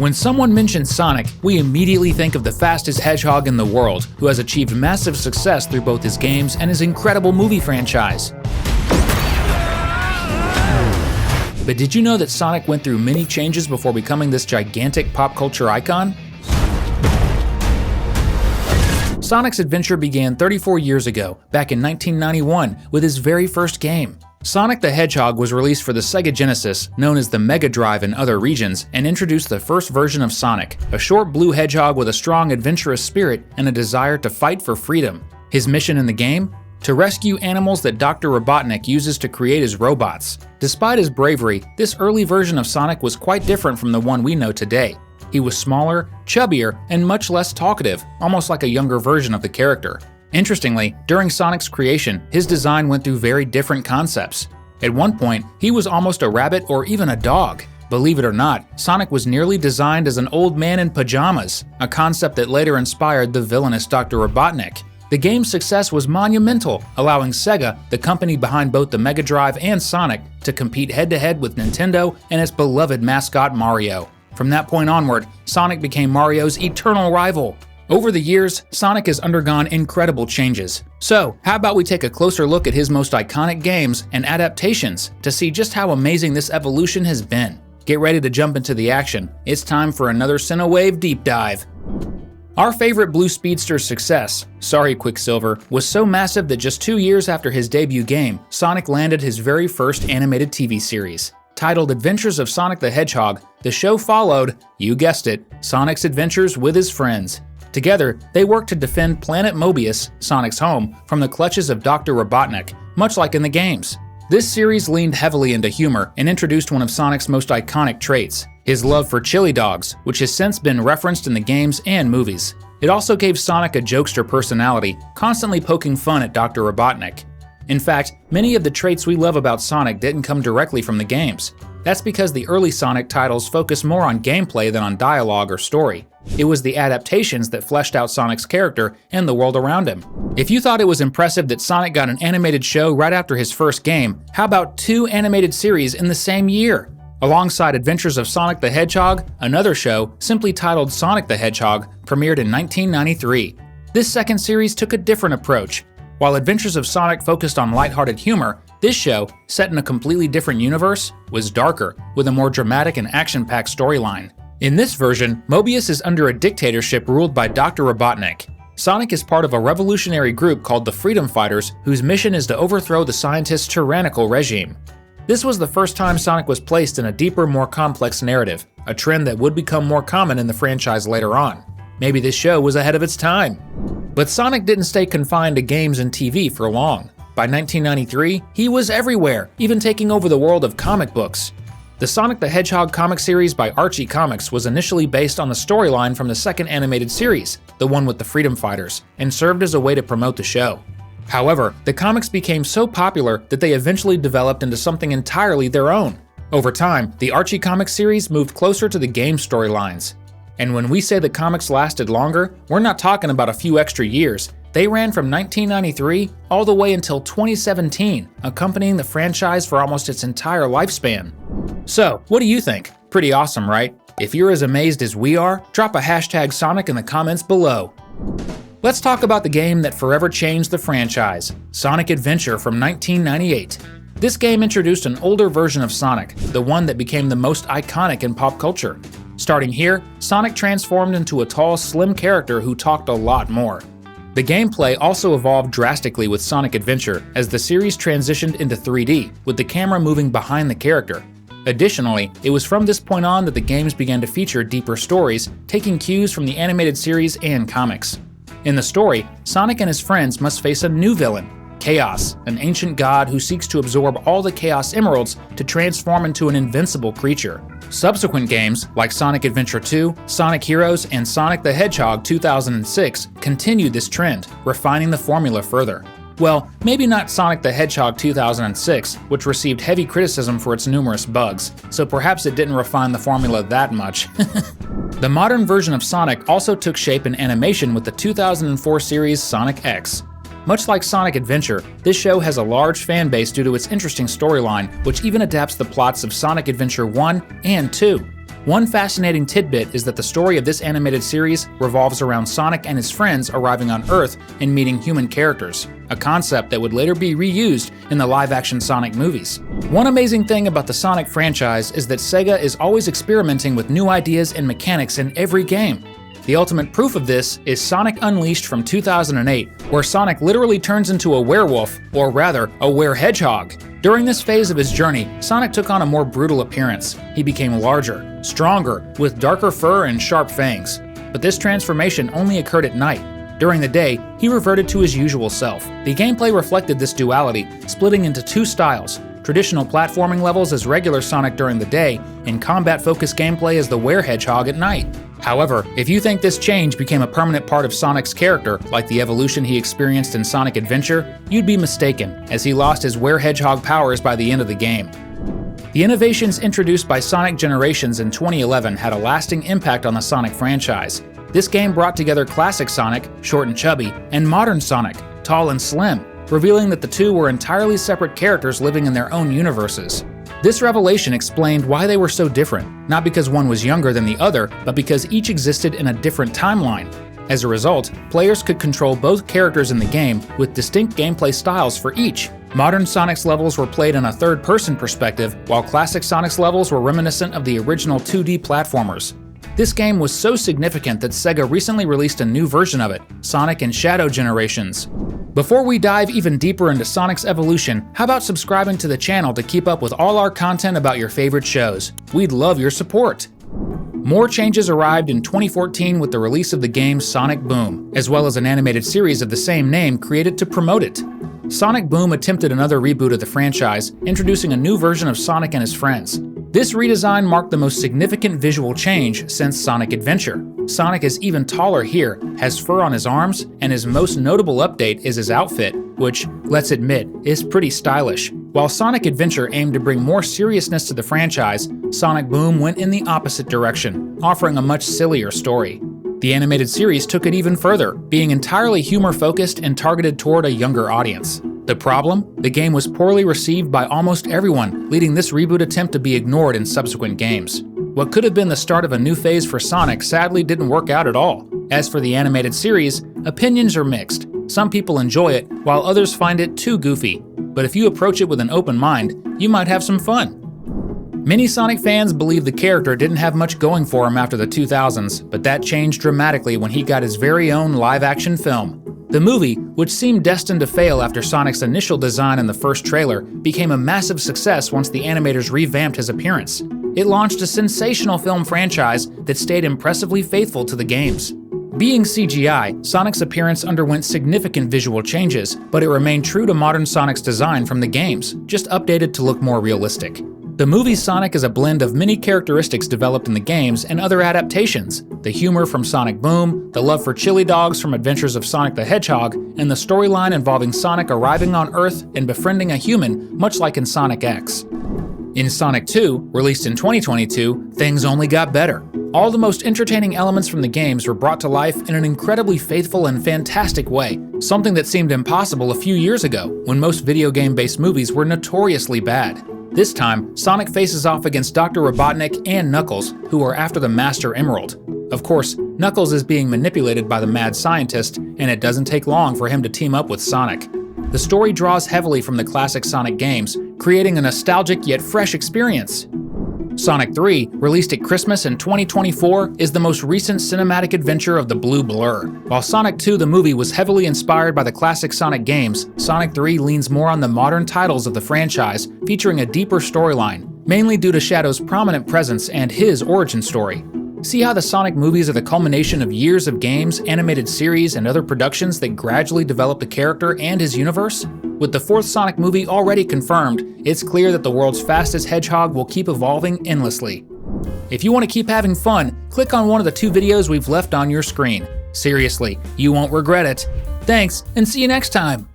When someone mentions Sonic, we immediately think of the fastest hedgehog in the world, who has achieved massive success through both his games and his incredible movie franchise. But did you know that Sonic went through many changes before becoming this gigantic pop culture icon? Sonic's adventure began 34 years ago, back in 1991, with his very first game. Sonic the Hedgehog was released for the Sega Genesis, known as the Mega Drive in other regions, and introduced the first version of Sonic, a short blue hedgehog with a strong adventurous spirit and a desire to fight for freedom. His mission in the game? To rescue animals that Dr. Robotnik uses to create his robots. Despite his bravery, this early version of Sonic was quite different from the one we know today. He was smaller, chubbier, and much less talkative, almost like a younger version of the character. Interestingly, during Sonic's creation, his design went through very different concepts. At one point, he was almost a rabbit or even a dog. Believe it or not, Sonic was nearly designed as an old man in pajamas, a concept that later inspired the villainous Dr. Robotnik. The game's success was monumental, allowing Sega, the company behind both the Mega Drive and Sonic, to compete head-to-head with Nintendo and its beloved mascot Mario. From that point onward, Sonic became Mario's eternal rival. Over the years, Sonic has undergone incredible changes. So, how about we take a closer look at his most iconic games and adaptations to see just how amazing this evolution has been. Get ready to jump into the action. It's time for another Cinewave Deep Dive. Our favorite Blue Speedster's success, sorry Quicksilver, was so massive that just 2 years after his debut game, Sonic landed his very first animated TV series. Titled Adventures of Sonic the Hedgehog, the show followed, you guessed it, Sonic's adventures with his friends. Together, they worked to defend Planet Mobius, Sonic's home, from the clutches of Dr. Robotnik, much like in the games. This series leaned heavily into humor and introduced one of Sonic's most iconic traits, his love for chili dogs, which has since been referenced in the games and movies. It also gave Sonic a jokester personality, constantly poking fun at Dr. Robotnik. In fact, many of the traits we love about Sonic didn't come directly from the games. That's because the early Sonic titles focused more on gameplay than on dialogue or story. It was the adaptations that fleshed out Sonic's character and the world around him. If you thought it was impressive that Sonic got an animated show right after his first game, how about 2 animated series in the same year? Alongside Adventures of Sonic the Hedgehog, another show, simply titled Sonic the Hedgehog, premiered in 1993. This second series took a different approach. While Adventures of Sonic focused on lighthearted humor, this show, set in a completely different universe, was darker, with a more dramatic and action-packed storyline. In this version, Mobius is under a dictatorship ruled by Dr. Robotnik. Sonic is part of a revolutionary group called the Freedom Fighters, whose mission is to overthrow the scientist's tyrannical regime. This was the first time Sonic was placed in a deeper, more complex narrative, a trend that would become more common in the franchise later on. Maybe this show was ahead of its time. But Sonic didn't stay confined to games and TV for long. By 1993, he was everywhere, even taking over the world of comic books. The Sonic the Hedgehog comic series by Archie Comics was initially based on the storyline from the second animated series, the one with the Freedom Fighters, and served as a way to promote the show. However, the comics became so popular that they eventually developed into something entirely their own. Over time, the Archie Comics series moved closer to the game storylines. And when we say the comics lasted longer, we're not talking about a few extra years. They ran from 1993 all the way until 2017, accompanying the franchise for almost its entire lifespan. So, what do you think? Pretty awesome, right? If you're as amazed as we are, drop a hashtag Sonic in the comments below. Let's talk about the game that forever changed the franchise, Sonic Adventure from 1998. This game introduced an older version of Sonic, the one that became the most iconic in pop culture. Starting here, Sonic transformed into a tall, slim character who talked a lot more. The gameplay also evolved drastically with Sonic Adventure as the series transitioned into 3D, with the camera moving behind the character. Additionally, it was from this point on that the games began to feature deeper stories, taking cues from the animated series and comics. In the story, Sonic and his friends must face a new villain, Chaos, an ancient god who seeks to absorb all the Chaos Emeralds to transform into an invincible creature. Subsequent games, like Sonic Adventure 2, Sonic Heroes, and Sonic the Hedgehog 2006, continued this trend, refining the formula further. Well, maybe not Sonic the Hedgehog 2006, which received heavy criticism for its numerous bugs, so perhaps it didn't refine the formula that much. The modern version of Sonic also took shape in animation with the 2004 series Sonic X. Much like Sonic Adventure, this show has a large fan base due to its interesting storyline, which even adapts the plots of Sonic Adventure 1 and 2. One fascinating tidbit is that the story of this animated series revolves around Sonic and his friends arriving on Earth and meeting human characters, a concept that would later be reused in the live-action Sonic movies. One amazing thing about the Sonic franchise is that Sega is always experimenting with new ideas and mechanics in every game. The ultimate proof of this is Sonic Unleashed from 2008, where Sonic literally turns into a werewolf, or rather, a were-hedgehog. During this phase of his journey, Sonic took on a more brutal appearance. He became larger, stronger, with darker fur and sharp fangs. But this transformation only occurred at night. During the day, he reverted to his usual self. The gameplay reflected this duality, splitting into two styles: traditional platforming levels as regular Sonic during the day, and combat-focused gameplay as the were-hedgehog at night. However, if you think this change became a permanent part of Sonic's character, like the evolution he experienced in Sonic Adventure, you'd be mistaken, as he lost his were-hedgehog powers by the end of the game. The innovations introduced by Sonic Generations in 2011 had a lasting impact on the Sonic franchise. This game brought together classic Sonic, short and chubby, and modern Sonic, tall and slim, revealing that the two were entirely separate characters living in their own universes. This revelation explained why they were so different, not because one was younger than the other, but because each existed in a different timeline. As a result, players could control both characters in the game with distinct gameplay styles for each. Modern Sonic's levels were played in a third-person perspective, while classic Sonic's levels were reminiscent of the original 2D platformers. This game was so significant that Sega recently released a new version of it, Sonic and Shadow Generations. Before we dive even deeper into Sonic's evolution, how about subscribing to the channel to keep up with all our content about your favorite shows? We'd love your support! More changes arrived in 2014 with the release of the game Sonic Boom, as well as an animated series of the same name created to promote it. Sonic Boom attempted another reboot of the franchise, introducing a new version of Sonic and his friends. This redesign marked the most significant visual change since Sonic Adventure. Sonic is even taller here, has fur on his arms, and his most notable update is his outfit, which, let's admit, is pretty stylish. While Sonic Adventure aimed to bring more seriousness to the franchise, Sonic Boom went in the opposite direction, offering a much sillier story. The animated series took it even further, being entirely humor-focused and targeted toward a younger audience. The problem? The game was poorly received by almost everyone, leading this reboot attempt to be ignored in subsequent games. What could have been the start of a new phase for Sonic sadly didn't work out at all. As for the animated series, opinions are mixed. Some people enjoy it, while others find it too goofy. But if you approach it with an open mind, you might have some fun. Many Sonic fans believe the character didn't have much going for him after the 2000s, but that changed dramatically when he got his very own live-action film. The movie, which seemed destined to fail after Sonic's initial design in the first trailer, became a massive success once the animators revamped his appearance. It launched a sensational film franchise that stayed impressively faithful to the games. Being CGI, Sonic's appearance underwent significant visual changes, but it remained true to modern Sonic's design from the games, just updated to look more realistic. The movie Sonic is a blend of many characteristics developed in the games and other adaptations: the humor from Sonic Boom, the love for chili dogs from Adventures of Sonic the Hedgehog, and the storyline involving Sonic arriving on Earth and befriending a human, much like in Sonic X. In Sonic 2, released in 2022, things only got better. All the most entertaining elements from the games were brought to life in an incredibly faithful and fantastic way, something that seemed impossible a few years ago, when most video game-based movies were notoriously bad. This time, Sonic faces off against Dr. Robotnik and Knuckles, who are after the Master Emerald. Of course, Knuckles is being manipulated by the mad scientist, and it doesn't take long for him to team up with Sonic. The story draws heavily from the classic Sonic games, creating a nostalgic yet fresh experience. Sonic 3, released at Christmas in 2024, is the most recent cinematic adventure of the Blue Blur. While Sonic 2 the movie was heavily inspired by the classic Sonic games, Sonic 3 leans more on the modern titles of the franchise, featuring a deeper storyline, mainly due to Shadow's prominent presence and his origin story. See how the Sonic movies are the culmination of years of games, animated series, and other productions that gradually develop the character and his universe? With the fourth Sonic movie already confirmed, it's clear that the world's fastest hedgehog will keep evolving endlessly. If you want to keep having fun, click on one of the 2 videos we've left on your screen. Seriously, you won't regret it. Thanks, and see you next time!